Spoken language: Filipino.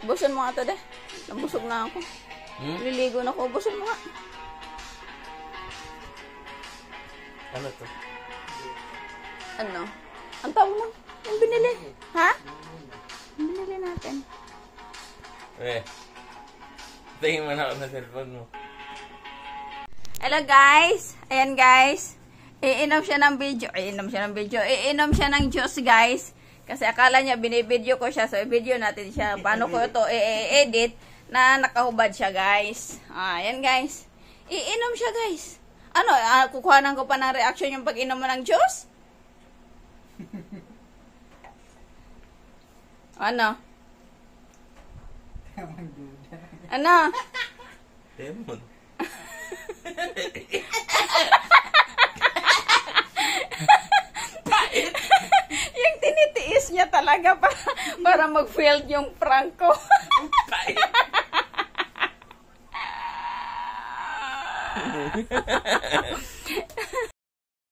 Busan mo nga ito, de. Nabusog na ako. Liligo na ako. Busan mo nga. Ano to? Ano? Ang tawag mo? Yung binili. Ha? Yung binili natin. Tingin mo na ako na cellphone mo. Hello guys. Ayan guys. Iinom siya ng video. Iinom siya ng juice guys. Kasi akala niya binibideo ko siya. So, i-video natin siya. Paano ko ito i-edit na nakahubad siya, guys. Ayan, guys. Iinom siya, guys. Ano, kukuhanan ko pa ng reaction yung pag-inom mo ng juice? Ano? Ano? Demon. Yung tinitiis niya talaga para mag-failed yung prank ko.